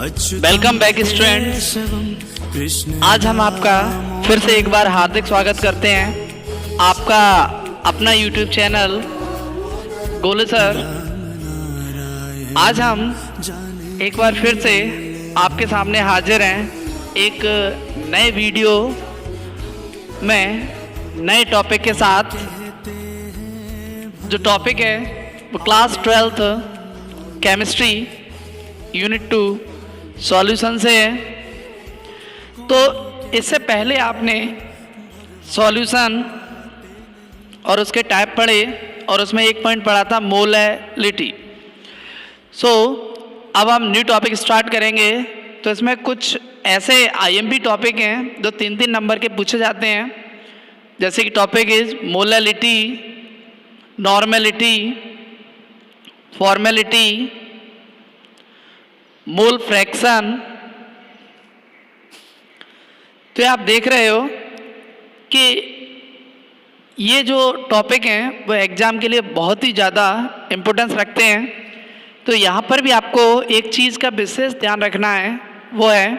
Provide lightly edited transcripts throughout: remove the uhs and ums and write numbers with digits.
Welcome back students. आज हम आपका फिर से एक बार हार्दिक स्वागत करते हैं आपका अपना यूट्यूब चैनल गोले सर। आज हम एक बार फिर से आपके सामने हाजिर हैं एक नए वीडियो में नए टॉपिक के साथ। जो टॉपिक है वो class 12th chemistry unit 2 solution से है। तो इससे पहले आपने सॉल्यूशन और उसके टाइप पढ़े और उसमें एक पॉइंट पढ़ा था मोलैलिटी। अब हम न्यू टॉपिक स्टार्ट करेंगे। तो इसमें कुछ ऐसे आईएमपी टॉपिक हैं जो 3-3 नंबर के पूछे जाते हैं, जैसे कि topic is molality, normality, formality, mole fraction. तो आप देख रहे हो कि ये जो टॉपिक हैं वो एग्ज़ाम के लिए बहुत ही ज़्यादा इम्पोर्टेंस रखते हैं। तो यहाँ पर भी आपको एक चीज़ का विशेष ध्यान रखना है, वो है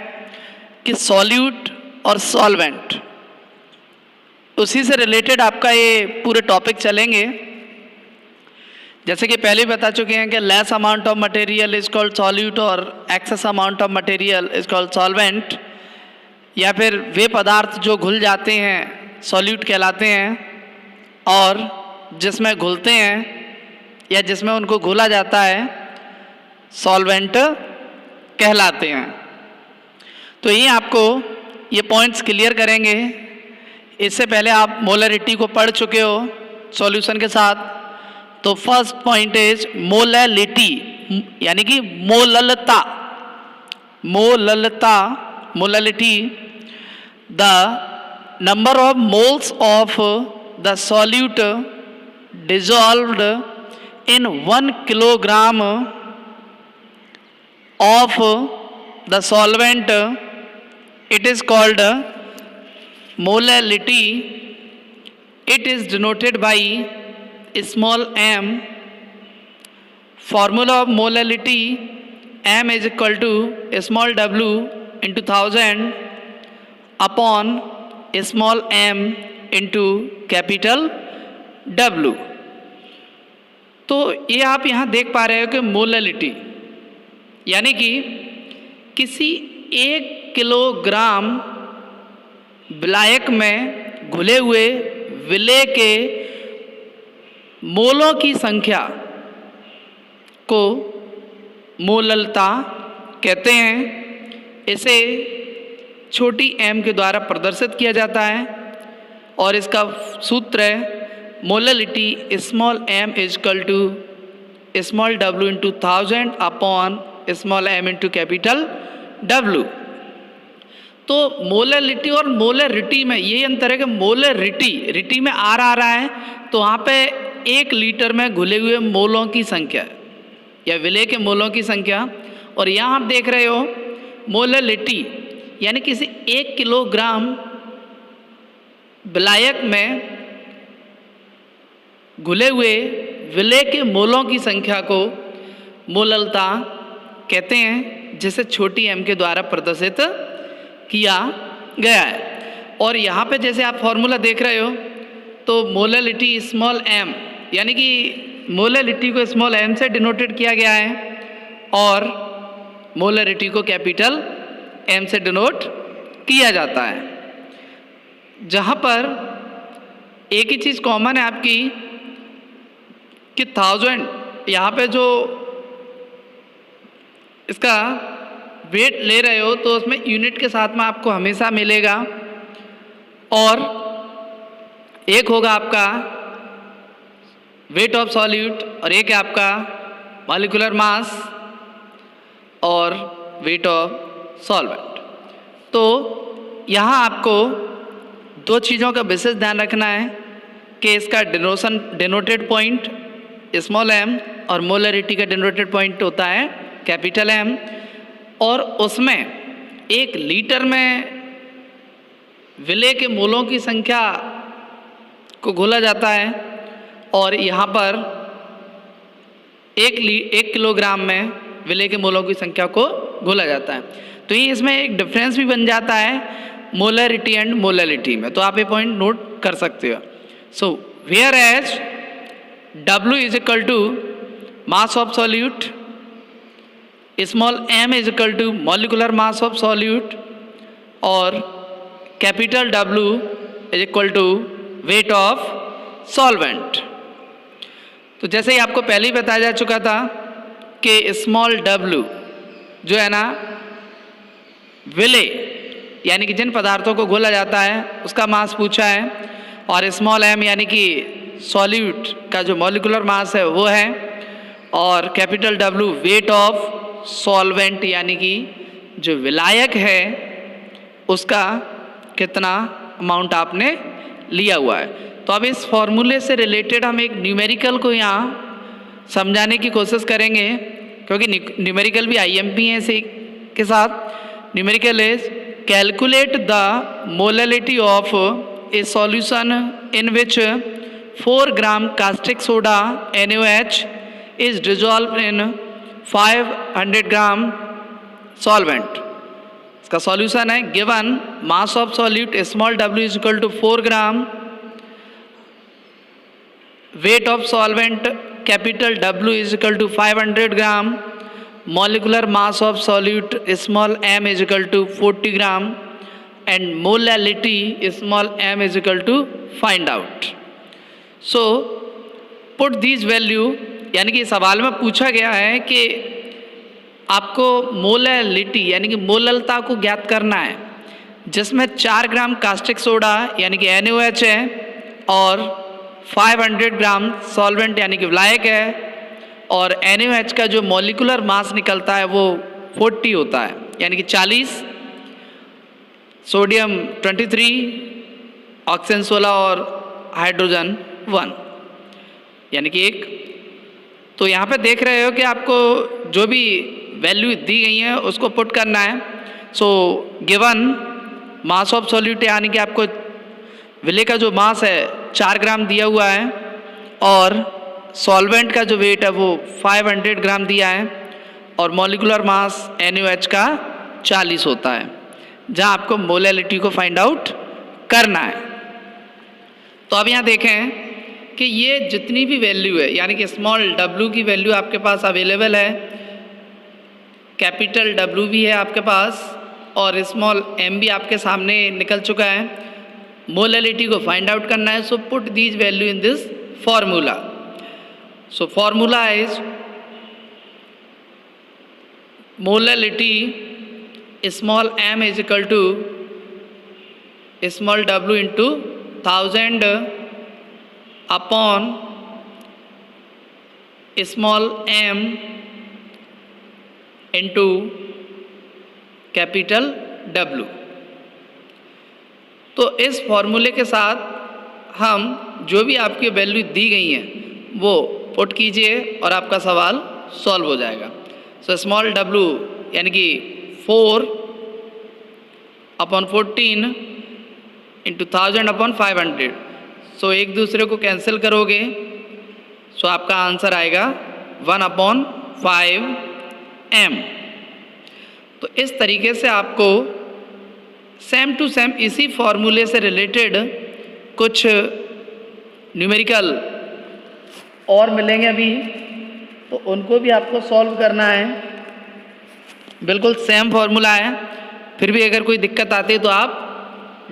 कि सॉल्यूट और सॉल्वेंट, उसी से रिलेटेड आपका ये पूरे टॉपिक चलेंगे। जैसे कि पहले बता चुके हैं कि less amount of material is called solute और excess amount of material is called solvent, या फिर वे पदार्थ जो घुल जाते हैं सॉल्यूट कहलाते हैं और जिसमें घुलते हैं या जिसमें उनको घोला जाता है सॉल्वेंट कहलाते हैं। तो ये आपको ये पॉइंट्स क्लियर करेंगे। इससे पहले आप मोलैरिटी को पढ़ चुके हो सॉल्यूशन के साथ। तो फर्स्ट पॉइंट इज मोलैलिटी, यानी कि मोललता। Molality, the number of moles of the solute dissolved in 1 kilogram of the solvent, it is called molality. It is denoted by small m. Formula of molality: m is equal to small w into 1000 upon small m into capital W। तो ये आप यहाँ देख पा रहे हो कि molality यानी कि किसी 1 किलोग्राम विलायक में घुले हुए विलेय के मोलों की संख्या को मोललता कहते हैं। इसे छोटी m के द्वारा प्रदर्शित किया जाता है और इसका सूत्र है molality small m is equal to small w into 1000 upon small m into capital W। तो मोलैलिटी और मोलैरिटी में ये अंतर है कि मोलैरिटी में R आ रहा है, तो वहाँ पे 1 लीटर में घुले हुए मोलों की संख्या या विलेय के मोलों की संख्या, और यहाँ आप देख रहे हो मोलैलिटी यानी किसी 1 किलोग्राम विलायक में घुले हुए विलेय के मोलों की संख्या को मोललता कहते हैं, जिसे छोटी m के द्वारा प्रदर्शित किया गया है। और यहाँ पे जैसे आप फॉर्मूला देख रहे हो तो मोलैलिटी स्मॉल m यानी कि मोलैलिटी को स्मॉल m से डिनोटेड किया गया है और मोलैरिटी को कैपिटल M से डिनोट किया जाता है। जहाँ पर एक ही चीज़ कॉमन है आपकी कि 1000, यहाँ पे जो इसका वेट ले रहे हो तो उसमें यूनिट के साथ में आपको हमेशा मिलेगा, और एक होगा आपका वेट ऑफ सॉल्यूट और एक है आपका मॉलिक्यूलर मास और वेट ऑफ सॉल्वेंट। तो यहाँ आपको 2 चीज़ों का विशेष ध्यान रखना है कि इसका डिनोटेड पॉइंट स्मॉल m और मोलैरिटी का डिनोटेड पॉइंट होता है कैपिटल M, और उसमें 1 लीटर में विलेय के मोलों की संख्या को घोला जाता है और यहाँ पर 1 किलोग्राम में विलेय के मोलों की संख्या को घोला जाता है। तो ये इसमें एक डिफरेंस भी बन जाता है मोलरिटी एंड मोलैलिटी में, तो आप ये पॉइंट नोट कर सकते हो। So where as W is equal to mass of solute, small m is equal to molecular mass of solute, और capital W is equal to weight of solvent. तो जैसे ही आपको पहले ही बताया जा चुका था कि स्मॉल w जो है ना विले यानी कि जिन पदार्थों को घोला जाता है उसका मास पूछा है, और स्मॉल m यानी कि सॉल्यूट का जो मॉलिकुलर मास है वो है, और capital W wait of solvent यानी कि जो विलायक है उसका कितना अमाउंट आपने लिया हुआ है। तो अब इस फॉर्मूले से रिलेटेड हम एक न्यूमेरिकल को यहाँ समझाने की कोशिश करेंगे, क्योंकि न्यूमेरिकल भी IMP है इसी के साथ। Numerical is calculate the molality of a solution in which 4 gram caustic soda NaOH is dissolve in 500 gram solvent. इसका सॉल्यूशन है given mass of solute small w is equal to 4 gram, weight of solvent capital W is equal to 500 gram, molecular mass of solute small m is equal to 40 gram, and molality small m is equal to find out. So put these value, यानी कि सवाल में पूछा गया है कि आपको molality यानी कि मोललता को ज्ञात करना है, जिसमें 4 ग्राम कास्टिक सोडा यानी कि NaOH है और 500 ग्राम सॉल्वेंट यानी कि विलायक है, और NaOH का जो मॉलिकुलर मास निकलता है वो 40 होता है यानी कि 40, सोडियम 23, ऑक्सीजन 16 और हाइड्रोजन 1 यानी कि 1। तो यहाँ पे देख रहे हो कि आपको जो भी वैल्यू दी गई है उसको पुट करना है। So given mass of solute यानी कि आपको विले का जो मास है 4 ग्राम दिया हुआ है, और सॉल्वेंट का जो वेट है वो 500 ग्राम दिया है, और मॉलिकुलर मास NaOH का 40 होता है, जहां आपको मोलैलिटी को फाइंड आउट करना है। तो अब यहाँ देखें कि ये जितनी भी वैल्यू है यानी कि स्मॉल w की वैल्यू आपके पास अवेलेबल है, कैपिटल W भी है आपके पास, और स्मॉल m भी आपके सामने निकल चुका है। मोलैलिटी को फाइंड आउट करना है, so put these value in this formula. So formula is molality small m is equal to small w into 1000 upon small m into capital W। तो इस फॉर्मूले के साथ हम जो भी आपकी वैल्यू दी गई हैं वो पुट कीजिए और आपका सवाल सॉल्व हो जाएगा। सो स्मॉल w यानी कि 4 अपॉन 14 इंटू 1000 अपॉन 500, सो एक दूसरे को कैंसिल करोगे, सो आपका आंसर आएगा 1 अपॉन 5m। तो इस तरीके से आपको सेम टू सेम इसी फॉर्मूले से रिलेटेड कुछ न्यूमेरिकल और मिलेंगे अभी, तो उनको भी आपको सॉल्व करना है। बिल्कुल सेम फॉर्मूला है, फिर भी अगर कोई दिक्कत आती है तो आप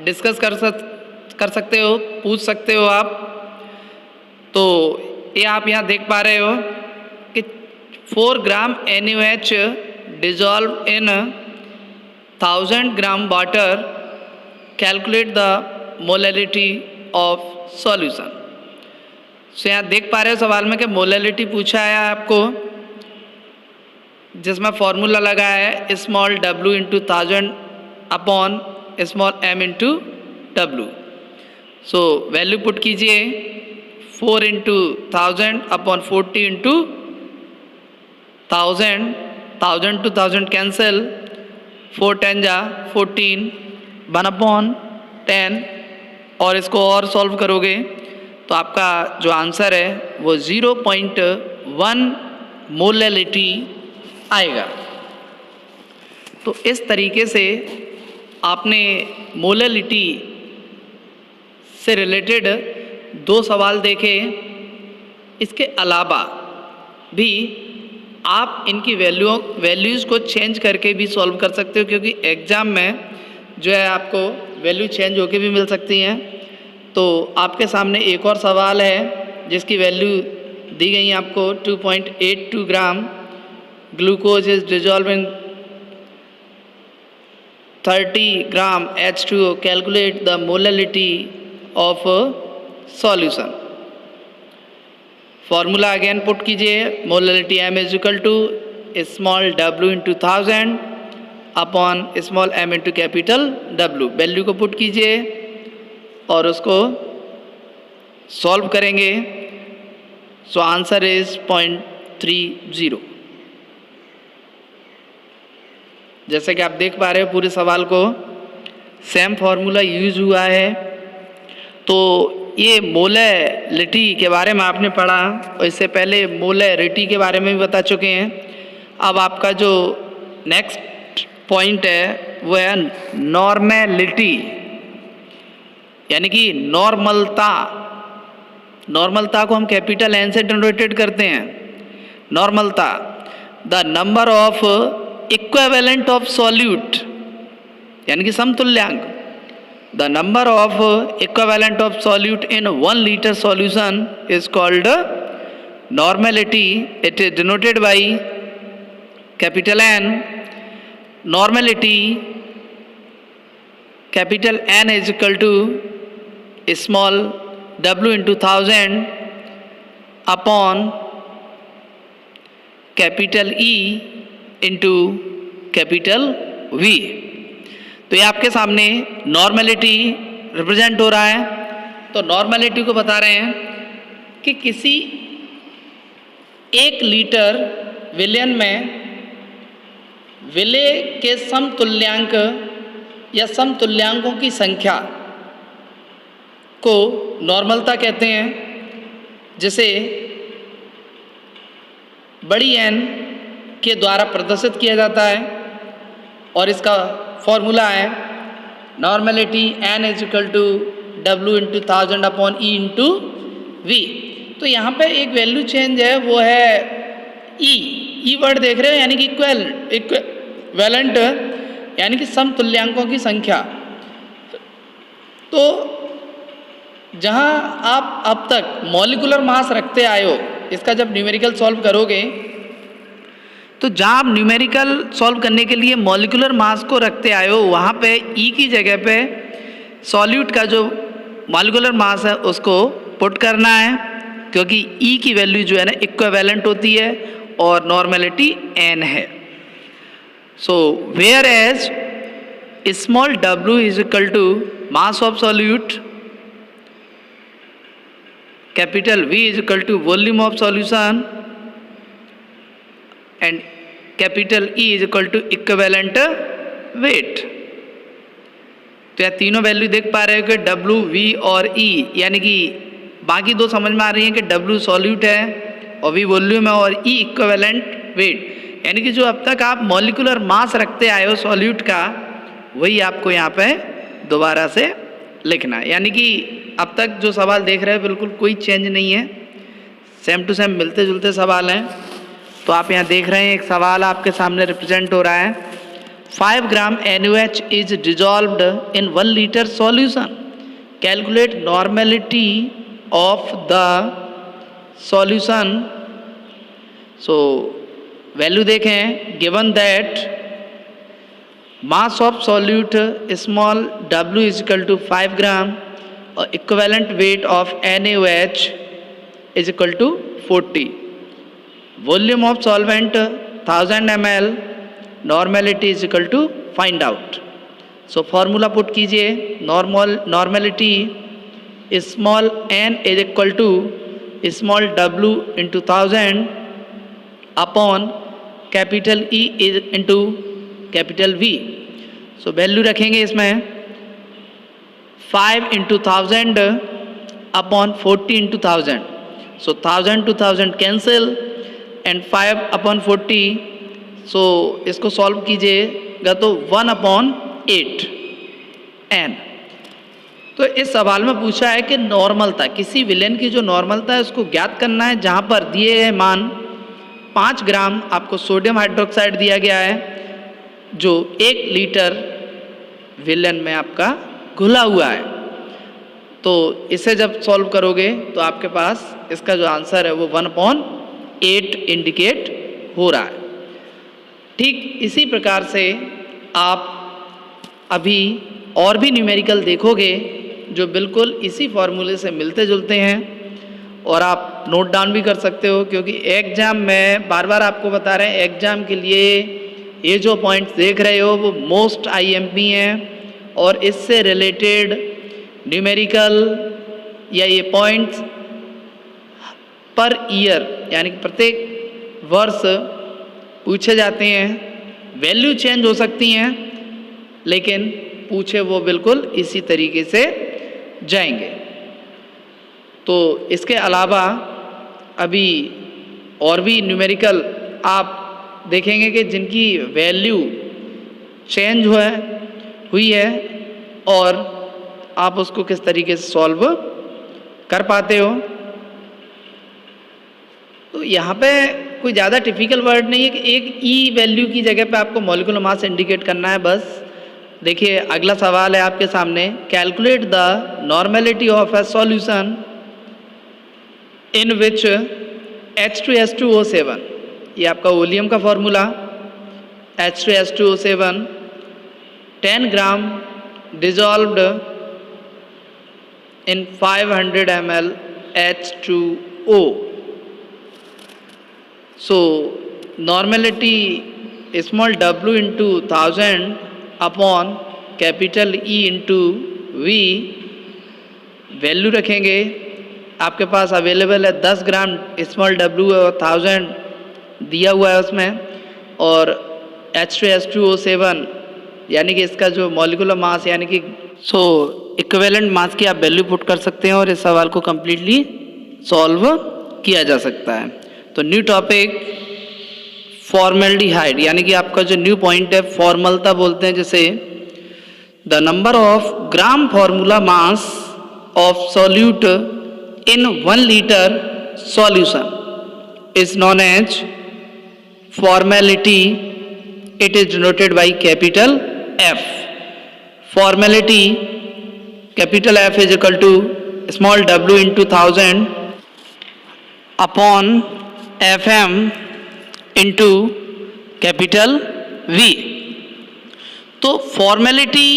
डिस्कस कर सकते हो, पूछ सकते हो आप। तो ये आप यहाँ देख पा रहे हो कि 4 ग्राम NaOH dissolved in 1000 gram water, calculate the molality of solution। सो यहाँ देख पा रहे हो सवाल में कि मोलैलिटी पूछा है आपको, जिसमें फॉर्मूला लगा है small w into 1000 upon small m into w। So value put कीजिए 4 into 1000 upon 40 into 1000, 1000 to 1000 cancel, 4 10 जा 14, 1 अपॉन 10, और इसको और सॉल्व करोगे तो आपका जो आंसर है वो 0.1 मोलैलिटी आएगा। तो इस तरीके से आपने मोलैलिटी से रिलेटेड 2 सवाल देखे। इसके अलावा भी आप इनकी वैल्यूज़ को चेंज करके भी सॉल्व कर सकते हो, क्योंकि एग्ज़ाम में जो है आपको वैल्यू चेंज होके भी मिल सकती हैं। तो आपके सामने एक और सवाल है जिसकी वैल्यू दी गई है आपको 2.82 gram glucose is dissolve in 30 gram H2O। Calculate the molality of solution. Formula again put कीजिए। Molality M is equal to small w into 1000 upon small m into capital W। Value को put कीजिए और उसको solve करेंगे। So answer is 0.30। जैसे कि आप देख पा रहे हो पूरे सवाल को सेम फार्मूला यूज हुआ है। तो ये मोलैलिटी के बारे में आपने पढ़ा और इससे पहले मोलैरिटी के बारे में भी बता चुके हैं। अब आपका जो नेक्स्ट पॉइंट है वो है नॉर्मेलिटी, यानी कि नॉर्मलता। नॉर्मलता को हम कैपिटल N से डिनोटेड करते हैं। नॉर्मलता the number of equivalent of solute, यानी कि समतुल्यांक। The number of equivalent of solute in 1 litre solution is called normality. It is denoted by capital N। Normality capital N is equal to small w into 1000 upon capital E into capital V। तो ये आपके सामने normality represent हो रहा है। तो normality को बता रहे हैं कि किसी 1 लीटर विलयन में विलय के समतुल्यांक या समतुल्यांकों की संख्या को नॉर्मलता कहते हैं, जिसे बड़ी N के द्वारा प्रदर्शित किया जाता है। और इसका फॉर्मूला है normality N is equal to W into 1000 upon E into V। तो यहाँ पे एक वैल्यू चेंज है, वो है E वर्ड देख रहे हो, यानी कि इक्विवेलेंट, यानी कि समतुल्यांकों की संख्या। तो जहाँ आप अब तक मॉलिक्यूलर मास रखते आए हो, इसका जब न्यूमेरिकल सॉल्व करोगे तो जहाँ आप न्यूमेरिकल सॉल्व करने के लिए मॉलिक्यूलर मास को रखते आए हो, वहाँ पे E की जगह पे सॉल्यूट का जो मॉलिक्यूलर मास है उसको पुट करना है, क्योंकि E की वैल्यू जो है ना इक्विवेलेंट होती है और नॉर्मेलिटी N है। So where as small w is equal to mass of solute, capital V is equal to volume of solution and capital E is equal to equivalent weight. तो यह तीनों वैल्यू देख पा रहे हो कि W, V और E, यानी कि बाकी 2 समझ में आ रही हैं कि W सॉल्यूट है और V वॉल्यूम है और E इक्विवेलेंट वेट, यानी कि जो अब तक आप मॉलिक्यूलर मास रखते आए हो सॉल्यूट का, वही आपको यहाँ पे दोबारा से लिखना है। यानी कि अब तक जो सवाल देख रहे हो बिल्कुल कोई चेंज नहीं है, सेम टू सेम मिलते जुलते सवाल हैं। तो आप यहाँ देख रहे हैं एक सवाल आपके सामने रिप्रेजेंट हो रहा है। 5 gram NaOH is dissolved in 1 litre solution. Calculate normality of the solution. So value देखें, given that mass of solute small w is equal to 5 gram और equivalent weight of NaOH is equal to 40। Volume of solvent 1000 ml, normality is equal to find out. So formula put कीजिए। Normality small n is equal to small w into 1000 upon capital E into capital V। So value रखेंगे इसमें 5 into 1000 upon 40 into 1000। So 1000 to 1000 cancel and 5 upon 40। सो इसको solve कीजिए लीजिएगा तो 1/8 n। तो इस सवाल में पूछा है कि नॉर्मलता, किसी विलेन की जो नॉर्मलता है उसको ज्ञात करना है, जहाँ पर दिए गए मान 5 ग्राम आपको सोडियम हाइड्रोक्साइड दिया गया है जो 1 लीटर विलेन में आपका घुला हुआ है। तो इसे जब सॉल्व करोगे तो आपके पास इसका जो आंसर है वो 1/8 इंडिकेट हो रहा है। ठीक इसी प्रकार से आप अभी और भी न्यूमेरिकल देखोगे जो बिल्कुल इसी फॉर्मूले से मिलते जुलते हैं, और आप नोट डाउन भी कर सकते हो, क्योंकि एग्जाम में बार बार आपको बता रहे हैं एग्जाम के लिए ये जो पॉइंट्स देख रहे हो वो मोस्ट IMP हैं, और इससे रिलेटेड न्यूमेरिकल या ये पॉइंट्स पर ईयर यानी कि प्रत्येक वर्ष पूछे जाते हैं। वैल्यू चेंज हो सकती हैं लेकिन पूछे वो बिल्कुल इसी तरीके से जाएंगे। तो इसके अलावा अभी और भी न्यूमेरिकल आप देखेंगे कि जिनकी वैल्यू चेंज हुई है और आप उसको किस तरीके से सॉल्व कर पाते हो। तो यहाँ पे कोई ज़्यादा टिपिकल वर्ड नहीं है कि एक ई वैल्यू की जगह पे आपको मॉलिक्यूलर मास इंडिकेट करना है बस। देखिए अगला सवाल है आपके सामने, calculate the normality of a solution in which H2S2O7, ये आपका वोलियम का formula, H2S2O7 10 gram dissolved in 500 ml H2O. So normality small w into 1000 upon capital E into V, value रखेंगे आपके पास अवेलेबल है 10 ग्राम स्मॉल w और 1000 दिया हुआ है उसमें, और H2S2O7 यानी कि इसका जो मॉलिक्यूलर मास यानी कि इक्विवेलेंट मास की आप वैल्यू पुट कर सकते हैं और इस सवाल को कम्प्लीटली सॉल्व किया जा सकता है। तो न्यू टॉपिक फॉर्मेल्डिहाइड, यानी कि आपका जो न्यू पॉइंट है फॉर्मलता बोलते हैं जिसे। The number of gram formula mass of solute in 1 litre solution is known as formality, it is denoted by capital F। Formality capital F is equal to small w into 1000 upon FM into capital V। तो formality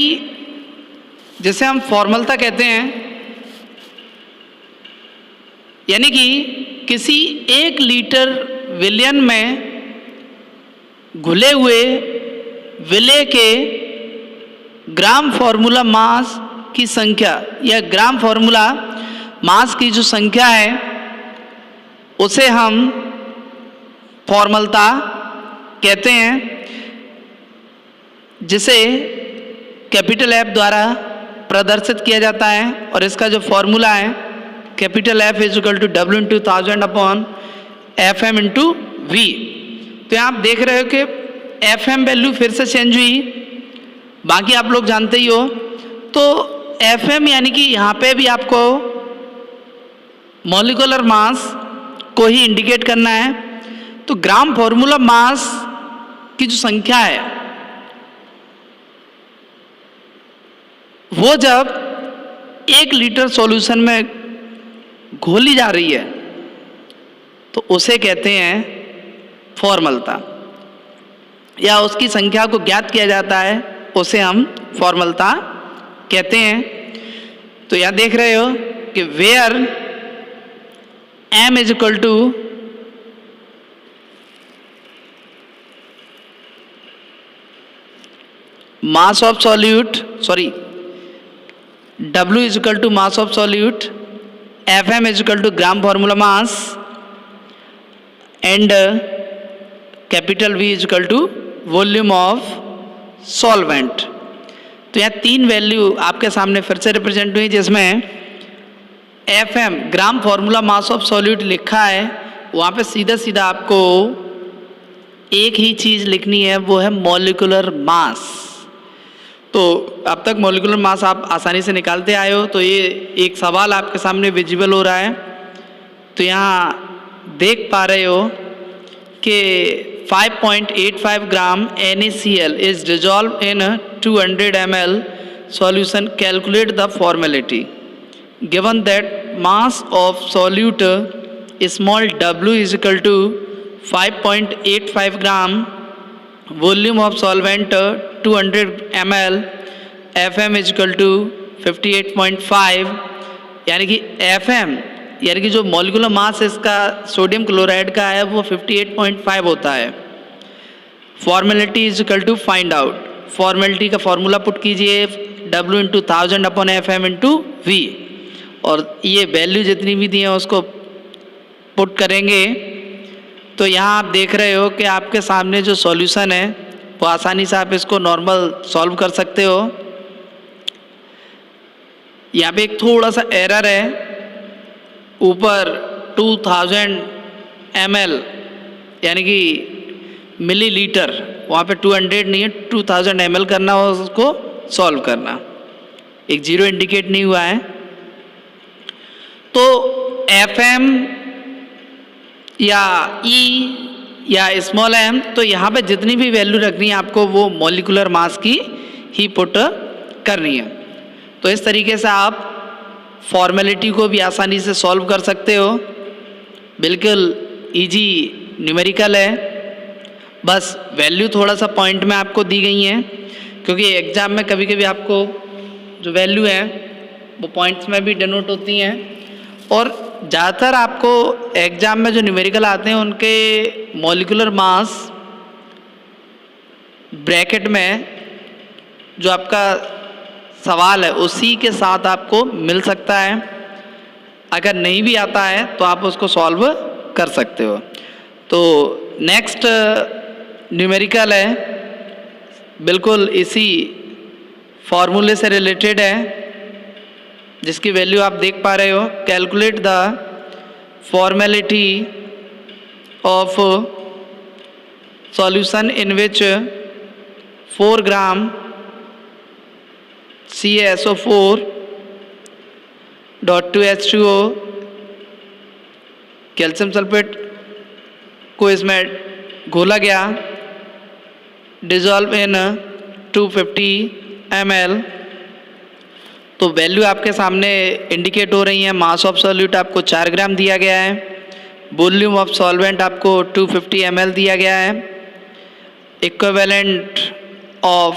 जिसे हम फॉर्मलता कहते हैं, यानी कि किसी 1 litre विलियन में घुले हुए विलेय के ग्राम फॉर्मूला मास की संख्या या ग्राम फॉर्मूला मास की जो संख्या है उसे हम फॉर्मलता कहते हैं, जिसे कैपिटल F द्वारा प्रदर्शित किया जाता है। और इसका जो फॉर्मूला है capital F is equal to W into 1000 upon FM into V। तो यहाँ आप देख रहे हो कि FM वैल्यू फिर से चेंज हुई, बाकी आप लोग जानते ही हो। तो FM यानी कि यहाँ पे भी आपको मॉलिक्यूलर मास को ही इंडिकेट करना है। तो ग्राम फॉर्मूला मास की जो संख्या है वो जब 1 लीटर सॉल्यूशन में घोली जा रही है तो उसे कहते हैं फॉर्मलता, या उसकी संख्या को ज्ञात किया जाता है उसे हम फॉर्मलता कहते हैं। तो यहाँ देख रहे हो कि where M is equal to mass of solute, W is equal to mass of solute, FM is equal to gram formula mass and capital V is equal to volume of solvent. तो यहाँ 3 value आपके सामने फिर से represent हुई, जिसमें FM gram formula mass of solute लिखा है, वहाँ पे सीधा सीधा आपको एक ही चीज़ लिखनी है, वो है मॉलिक्यूलर मास। तो अब तक मॉलिक्यूलर मास आप आसानी से निकालते आए हो। तो ये एक सवाल आपके सामने विजिबल हो रहा है। तो यहाँ देख पा रहे हो कि 5.85 ग्राम NaCl is dissolved in 200 ml solution. Calculate the formality. Given that mass of solute small w is equal to 5.85 gram, volume of solvent 200 ml, Fm is equal to 58.5, यानी कि Fm यानी कि जो मॉलिक्यूलर मास इसका sodium chloride का है वो 58.5 होता है। Formality is equal to find out. Formality का फॉर्मूला पुट कीजिए W into 1000 upon FM into V, और ये वैल्यू जितनी भी दी है उसको पुट करेंगे। तो यहाँ आप देख रहे हो कि आपके सामने जो सॉल्यूशन है वो आसानी से आप इसको नॉर्मल सॉल्व कर सकते हो। यहाँ पे एक थोड़ा सा एरर है, ऊपर 2000 ml यानी कि मिलीलीटर, वहाँ पे 200 नहीं है, 2000 ml करना हो उसको सॉल्व करना, एक जीरो इंडिकेट नहीं हुआ है। तो Fm या E या स्मॉल m, तो यहाँ पे जितनी भी वैल्यू रखनी है आपको वो मॉलिक्यूलर मास की ही पुट करनी है। तो इस तरीके से आप फॉर्मेलिटी को भी आसानी से सॉल्व कर सकते हो। बिल्कुल इजी न्यूमेरिकल है, बस वैल्यू थोड़ा सा पॉइंट में आपको दी गई हैं, क्योंकि एग्ज़ाम में कभी कभी आपको जो वैल्यू है वो पॉइंट्स में भी डिनोट होती हैं। और ज़्यादातर आपको एग्ज़ाम में जो न्यूमेरिकल आते हैं उनके मॉलिक्यूलर मास ब्रैकेट में जो आपका सवाल है उसी के साथ आपको मिल सकता है। अगर नहीं भी आता है तो आप उसको सॉल्व कर सकते हो। तो नेक्स्ट न्यूमेरिकल है, बिल्कुल इसी फॉर्मूले से रिलेटेड है, जिसकी वैल्यू आप देख पा रहे हो। Calculate the formality of solution in which 4 gram CaSO4 .2H2O calcium sulphate को इसमें घोला गया, डिजॉल्व इन 250 ml। तो वैल्यू आपके सामने इंडिकेट हो रही है। मास ऑफ सॉल्यूट आपको 4 ग्राम दिया गया है, वॉल्यूम ऑफ सॉल्वेंट आपको 250 ml दिया गया है, इक्विवेलेंट ऑफ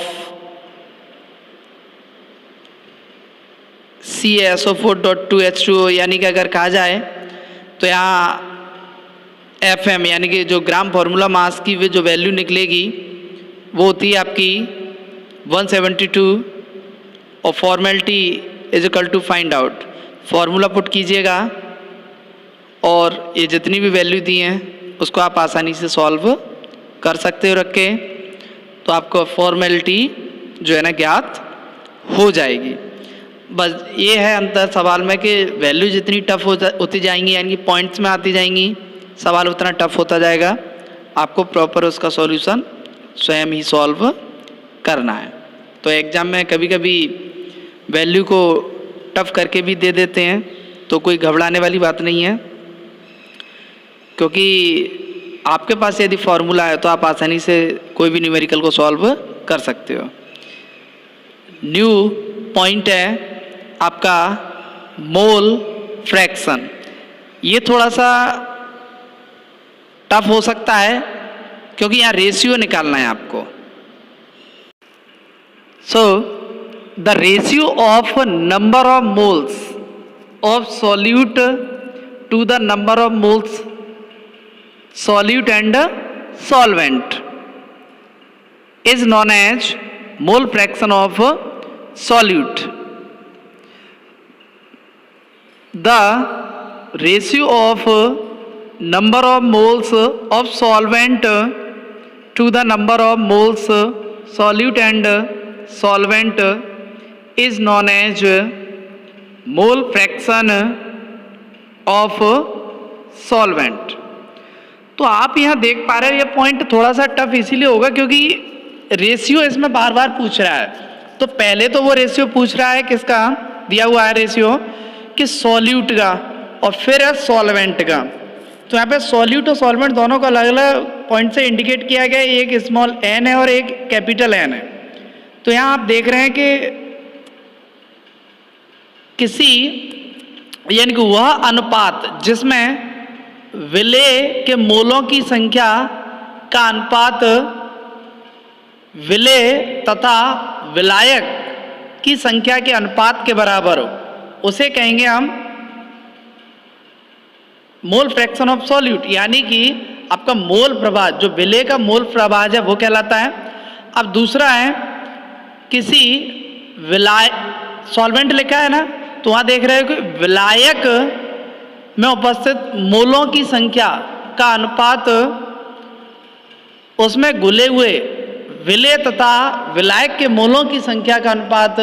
CaSO4.2H2O, यानी कि अगर कहा जाए तो यहाँ Fm यानी कि जो ग्राम फार्मूला मास की जो वैल्यू निकलेगी वो होती है आपकी 172, और formality is equal to find out. Formula put कीजिएगा और ये जितनी भी वैल्यू दी हैं उसको आप आसानी से सॉल्व कर सकते हो रख के, तो आपको फॉर्मेलिटी जो है ना ज्ञात हो जाएगी। बस ये है अंतर सवाल में कि वैल्यू जितनी टफ होती जाएंगी यानी कि पॉइंट्स में आती जाएंगी, सवाल उतना टफ होता जाएगा। आपको प्रॉपर उसका सॉल्यूशन स्वयं ही सॉल्व करना है। तो एग्ज़ाम में कभी कभी वैल्यू को टफ करके भी दे देते हैं, तो कोई घबराने वाली बात नहीं है, क्योंकि आपके पास यदि फॉर्मूला है तो आप आसानी से कोई भी न्यूमेरिकल को सॉल्व कर सकते हो। न्यू पॉइंट है आपका मोल फ्रैक्शन। ये थोड़ा सा टफ हो सकता है क्योंकि यहाँ रेशियो निकालना है आपको। So the ratio of number of moles of solute to the number of moles solute and solvent is known as mole fraction of solute. The ratio of number of moles of solvent to the number of moles solute and solvent is known as mole fraction of solvent. तो आप यहाँ देख पा रहे हो, ये point थोड़ा सा टफ इसीलिए होगा क्योंकि रेशियो इसमें बार बार पूछ रहा है। तो पहले तो वो रेशियो पूछ रहा है किसका, दिया हुआ है रेशियो कि सॉल्यूट का, और फिर है सॉल्वेंट का। तो यहाँ पे सॉल्यूट और सॉल्वेंट दोनों को अलग अलग पॉइंट से इंडिकेट किया गया है, एक स्मॉल एन है और एक कैपिटल एन है। तो यहाँ आप देख रहे हैं कि किसी यानी कि वह अनुपात जिसमें विलेय के मोलों की संख्या का अनुपात विलेय तथा विलायक की संख्या के अनुपात के बराबर हो, उसे कहेंगे हम मोल फ्रैक्शन ऑफ सॉल्यूट, यानी कि आपका मोल प्रभाज, जो विलेय का मोल प्रभाज है वो कहलाता है। अब दूसरा है किसी सॉल्वेंट लिखा है ना, तो वहाँ देख रहे हो कि विलायक में उपस्थित मोलों की संख्या का अनुपात उसमें घुले हुए विलेय तथा विलायक के मोलों की संख्या का अनुपात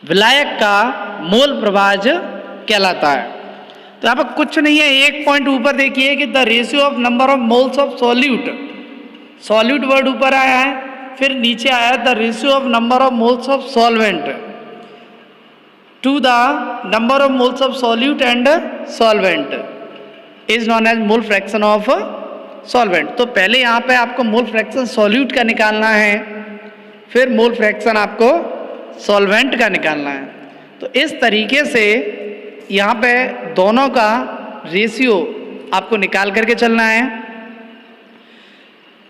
विलायक का मोल प्रभाज कहलाता है। तो यहाँ पर कुछ नहीं है, एक पॉइंट ऊपर देखिए कि the ratio of number of moles of solute, solute word ऊपर आया है, फिर नीचे आया the ratio of number of moles of solvent to the number of moles of solute and solvent is known as mole fraction of solvent. तो पहले यहाँ पे आपको मोल फ्रैक्शन सॉल्यूट का निकालना है, फिर मोल फ्रैक्शन आपको सॉल्वेंट का निकालना है। तो इस तरीके से यहाँ पे दोनों का रेशियो आपको निकाल करके चलना है,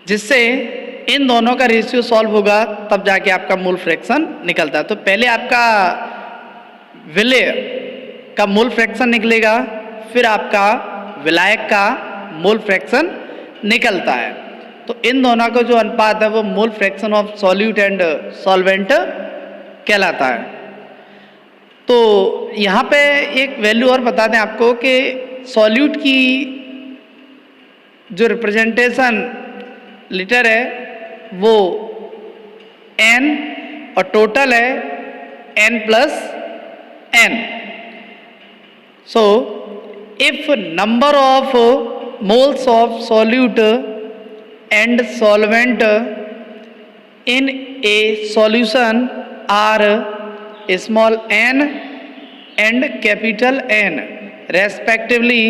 जिससे इन दोनों का रेशियो सॉल्व होगा तब जाके आपका मोल फ्रैक्शन निकलता है। तो पहले आपका विलेय का मोल फ्रैक्शन निकलेगा, फिर आपका विलायक का मोल फ्रैक्शन निकलता है। तो इन दोनों का जो अनुपात है वो मोल fraction of solute and solvent कहलाता है। तो यहाँ पे एक वैल्यू और बता दें आपको कि सॉल्यूट की जो रिप्रेजेंटेशन लीटर है वो n और टोटल है n+n। So if number of moles of solute and solvent in a solution are small n and capital N respectively,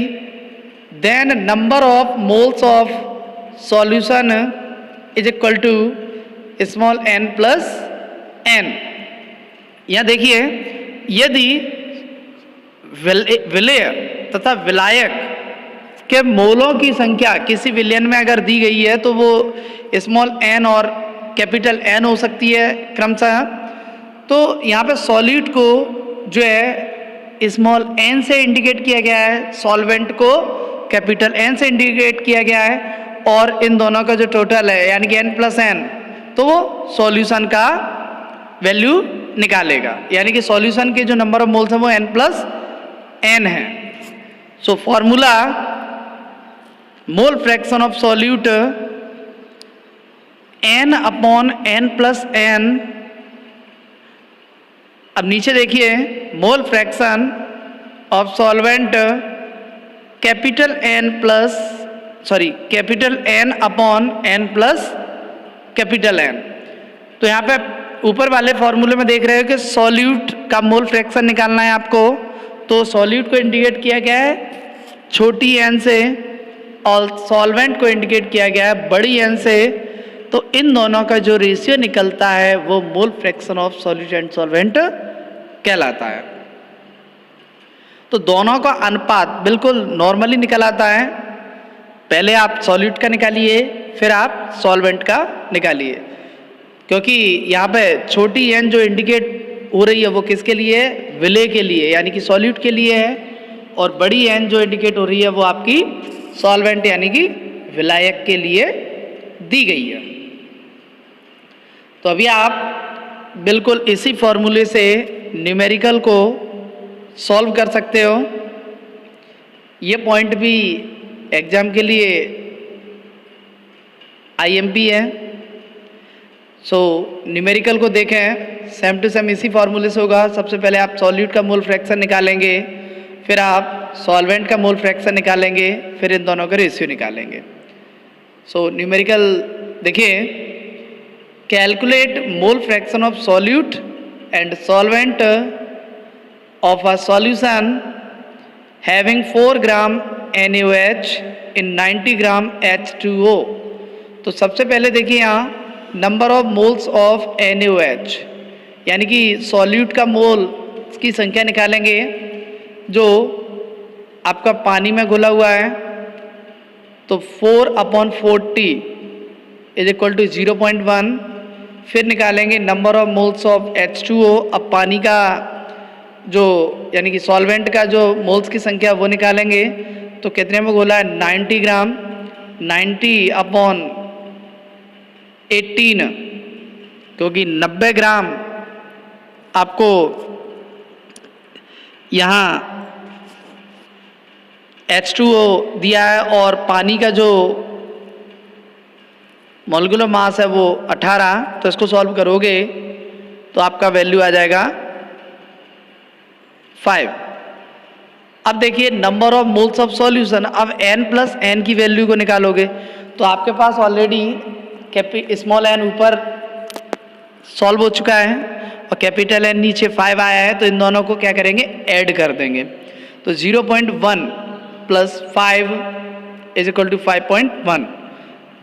then number of moles of solution is equal to small n plus n। यहाँ देखिए, यदि विलेय तथा विलायक के मोलों की संख्या किसी विलयन में अगर दी गई है तो वो स्मॉल n और कैपिटल N हो सकती है क्रमशः। तो यहाँ पे सॉल्यूट को जो है स्मॉल n से इंडिकेट किया गया है, सॉल्वेंट को कैपिटल N से इंडिकेट किया गया है, और इन दोनों का जो टोटल है यानी कि n+n, तो वो सॉल्यूशन का वैल्यू निकालेगा, यानी कि सॉल्यूशन के जो नंबर ऑफ मोल्स हैं वो n+n है। So formula mole fraction of solute n/n+n। अब नीचे देखिए, मोल fraction of solvent capital N plus capital N। तो यहाँ पे ऊपर वाले फॉर्मूले में देख रहे हो कि सॉल्यूट का मोल फ्रैक्शन निकालना है आपको। तो सॉल्यूट को इंडिकेट किया गया है छोटी n से और सॉल्वेंट को इंडिकेट किया गया है बड़ी n से। तो इन दोनों का जो रेशियो निकलता है वो मोल fraction of solute and solvent कहलाता है। तो दोनों का अनुपात बिल्कुल नॉर्मली निकल आता है। पहले आप सॉल्यूट का निकालिए, फिर आप सॉल्वेंट का निकालिए, क्योंकि यहाँ पे छोटी n जो इंडिकेट हो रही है वो किसके लिए है, विलेय के लिए यानी कि सॉल्यूट के लिए है, और बड़ी n जो इंडिकेट हो रही है वो आपकी सॉल्वेंट यानी कि विलायक के लिए दी गई है। तो अभी आप बिल्कुल इसी फॉर्मूले से न्यूमेरिकल को सॉल्व कर सकते हो। ये पॉइंट भी एग्जाम के लिए IMP है। सो न्यूमेरिकल को देखें, सेम टू सेम इसी फॉर्मूले से होगा। सबसे पहले आप सॉल्यूट का मोल फ्रैक्शन निकालेंगे, फिर आप सॉल्वेंट का मोल फ्रैक्शन निकालेंगे, फिर इन दोनों का रेशियो निकालेंगे। सो न्यूमेरिकल देखिए, calculate mole fraction of solute and solvent of a solution having 4 gram NaOH in 90 gram H2O। तो सबसे पहले देखिए यहाँ number of moles of NaOH, यानी कि सॉल्यूट का मोल की संख्या निकालेंगे जो आपका पानी में घुला हुआ है। तो 4/40 इज इक्वल टू 0.1। फिर निकालेंगे number of moles of H2O। अब पानी का जो यानी कि सॉल्वेंट का जो मोल्स की संख्या वो निकालेंगे। तो कितने में घोला है? 90 ग्राम। 90/18, क्योंकि 90 ग्राम आपको यहाँ H2O दिया है और पानी का जो मॉलिक्यूलर मास है वो 18। तो इसको सॉल्व करोगे तो आपका वैल्यू आ जाएगा 5। अब देखिए number of moles of solution. अब n+n की वैल्यू को निकालोगे तो आपके पास ऑलरेडी स्मॉल n ऊपर सॉल्व हो चुका है और कैपिटल N नीचे 5 आया है। तो इन दोनों को क्या करेंगे? ऐड कर देंगे। तो 0.1 + 5 is equal to 5.1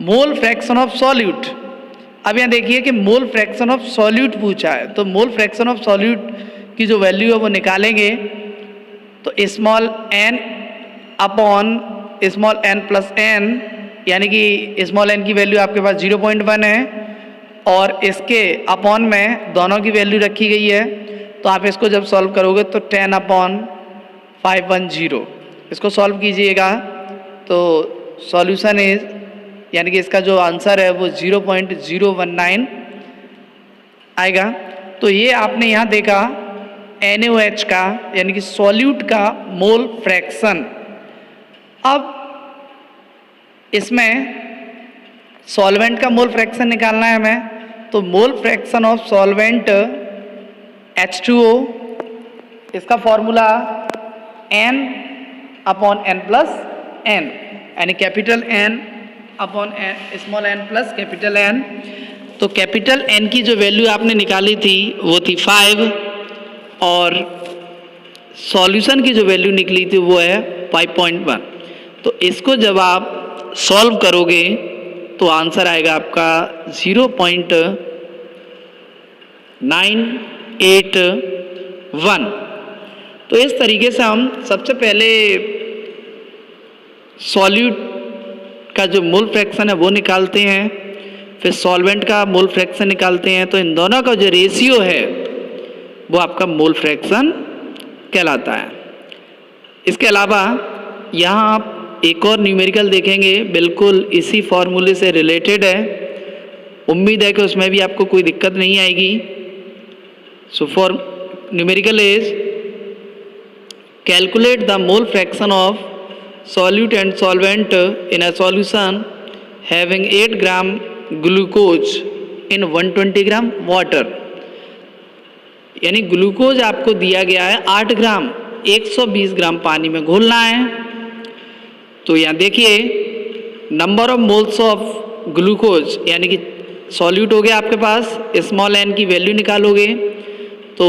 mole fraction of solute. अब यहाँ देखिए कि मोल फ्रैक्शन ऑफ सॉल्यूट पूछा है, तो मोल फ्रैक्शन ऑफ सॉल्यूट की जो वैल्यू है वो निकालेंगे। तो small n upon small n+n, यानी कि स्मॉल n की वैल्यू आपके पास 0.1 है और इसके अपॉन में दोनों की वैल्यू रखी गई है। तो आप इसको जब सॉल्व करोगे तो 10/510 इसको सॉल्व कीजिएगा तो सॉल्यूशन इज, यानी कि इसका जो आंसर है वो 0.019 आएगा। तो ये आपने यहाँ देखा NaOH का यानी कि सॉल्यूट का मोल फ्रैक्शन। अब इसमें सॉल्वेंट का मोल फ्रैक्शन निकालना है हमें। तो मोल फ्रैक्शन ऑफ सॉल्वेंट H2O, इसका फॉर्मूला n/n+n, यानी capital N upon small n plus capital N। तो कैपिटल N की जो वैल्यू आपने निकाली थी वो थी 5 और सॉल्यूशन की जो वैल्यू निकली थी वो है 5.1। तो इसको जब आप सॉल्व करोगे तो आंसर आएगा आपका 0.981। तो इस तरीके से हम सबसे पहले सॉल्यूट का जो मोल फ्रैक्शन है वो निकालते हैं, फिर सॉल्वेंट का मोल फ्रैक्शन निकालते हैं। तो इन दोनों का जो रेशियो है वो आपका मोल फ्रैक्शन कहलाता है। इसके अलावा यहाँ आप एक और न्यूमेरिकल देखेंगे, बिल्कुल इसी फॉर्मूले से रिलेटेड है। उम्मीद है कि उसमें भी आपको कोई दिक्कत नहीं आएगी। So for numerical is calculate the mole fraction of solute and solvent in a solution having 8 gram glucose in 120 gram water। यानी ग्लूकोज आपको दिया गया है 8 ग्राम 120 ग्राम पानी में घोलना है। तो यहाँ देखिए number of moles of glucose, यानी कि सॉल्यूट हो गया आपके पास, स्मॉल n की वैल्यू निकालोगे तो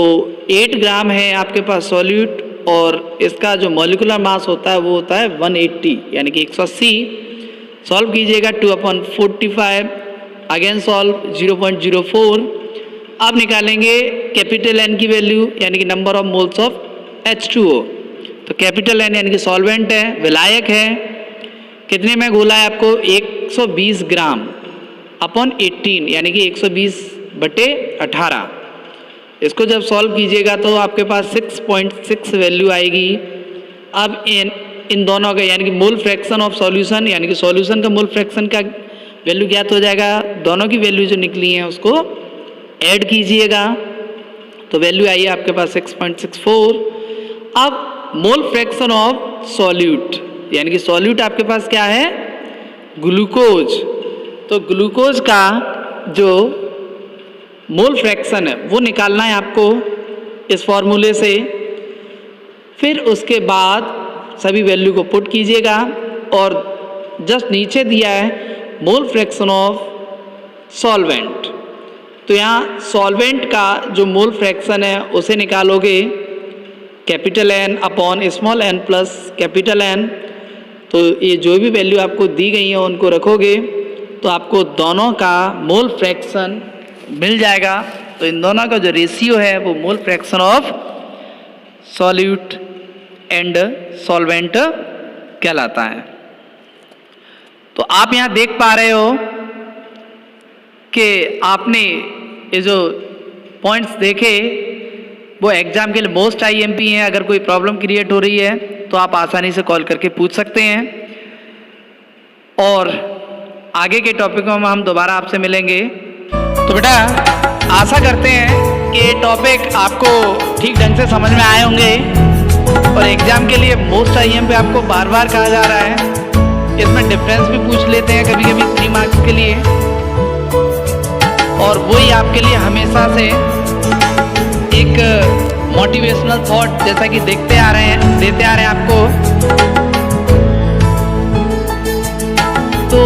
8 ग्राम है आपके पास सॉल्यूट और इसका जो मॉलिक्यूलर मास होता है वो होता है 180 यानी कि 180। सॉल्व कीजिएगा 2/45, अगेन सॉल्व 0.04। अब निकालेंगे कैपिटल N की वैल्यू यानी कि number of moles of H2O। तो कैपिटल N यानी कि सॉल्वेंट है, विलायक है, कितने में घोला है आपको 120 ग्राम अपॉन 18 यानी कि 120/18। इसको जब सॉल्व कीजिएगा तो आपके पास 6.6 वैल्यू आएगी। अब इन दोनों का यानी कि मोल फ्रैक्शन ऑफ सॉल्यूशन, यानी कि सॉल्यूशन का मोल फ्रैक्शन का वैल्यू ज्ञात हो जाएगा। दोनों की वैल्यू जो निकली है उसको ऐड कीजिएगा तो वैल्यू आई है आपके पास 6.64। अब मोल फ्रैक्शन ऑफ सॉल्यूट, यानी कि सॉल्यूट आपके पास क्या है? ग्लूकोज। तो ग्लूकोज का जो मोल फ्रैक्शन है वो निकालना है आपको इस फॉर्मूले से। फिर उसके बाद सभी वैल्यू को पुट कीजिएगा और जस्ट नीचे दिया है मोल फ्रैक्शन ऑफ सॉल्वेंट। तो यहाँ सॉल्वेंट का जो मोल फ्रैक्शन है उसे निकालोगे capital N upon small n plus capital N। तो ये जो भी वैल्यू आपको दी गई है उनको रखोगे तो आपको दोनों का मोल फ्रैक्शन मिल जाएगा। तो इन दोनों का जो रेशियो है वो मोल fraction of solute and solvent कहलाता है। तो आप यहाँ देख पा रहे हो कि आपने ये जो पॉइंट्स देखे वो एग्जाम के लिए मोस्ट IMP हैं। अगर कोई प्रॉब्लम क्रिएट हो रही है तो आप आसानी से कॉल करके पूछ सकते हैं और आगे के टॉपिकों में हम दोबारा आपसे मिलेंगे। तो बेटा आशा करते हैं कि ये टॉपिक आपको ठीक ढंग से समझ में आए होंगे और एग्जाम के लिए मोस्ट IMP आपको बार बार कहा जा रहा है। इसमें डिफरेंस भी पूछ लेते हैं कभी कभी 3 मार्क्स के लिए और वही आपके लिए हमेशा से एक मोटिवेशनल थॉट जैसा कि देते आ रहे हैं आपको। तो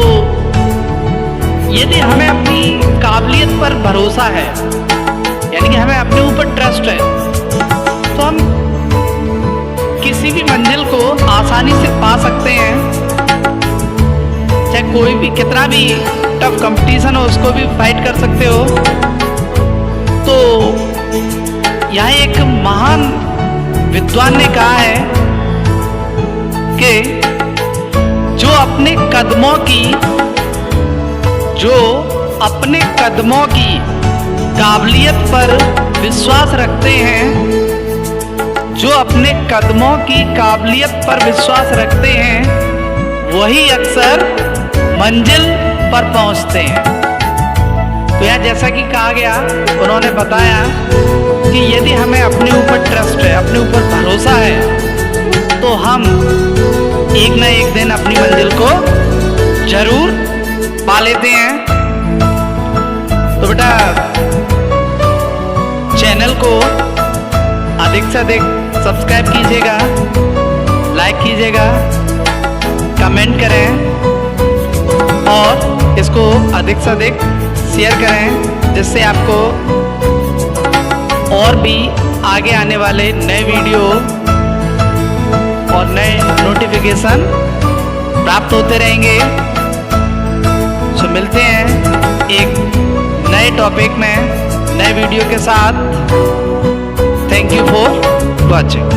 यदि हमें अपनी काबिलियत पर भरोसा है यानी कि हमें अपने ऊपर ट्रस्ट है तो हम किसी भी मंजिल को आसानी से पा सकते हैं। चाहे कोई भी कितना भी टफ कंपटीशन हो उसको भी फाइट कर सकते हो। तो यहाँ एक महान विद्वान ने कहा है कि जो अपने कदमों की काबिलियत पर विश्वास रखते हैं, जो अपने कदमों की काबिलियत पर विश्वास रखते हैं वही अक्सर मंजिल पर पहुंचते हैं। तो यहाँ जैसा कि कहा गया उन्होंने बताया कि यदि हमें अपने ऊपर ट्रस्ट है, अपने ऊपर भरोसा है तो हम एक न एक दिन अपनी मंजिल को जरूर पा लेते हैं। तो बेटा चैनल को अधिक से अधिक सब्सक्राइब कीजिएगा, लाइक कीजिएगा, कमेंट करें और इसको अधिक से अधिक शेयर करें जिससे आपको और भी आगे आने वाले नए वीडियो और नए नोटिफिकेशन प्राप्त होते रहेंगे। सो मिलते हैं एक नए टॉपिक में नए वीडियो के साथ। Thank you for watching.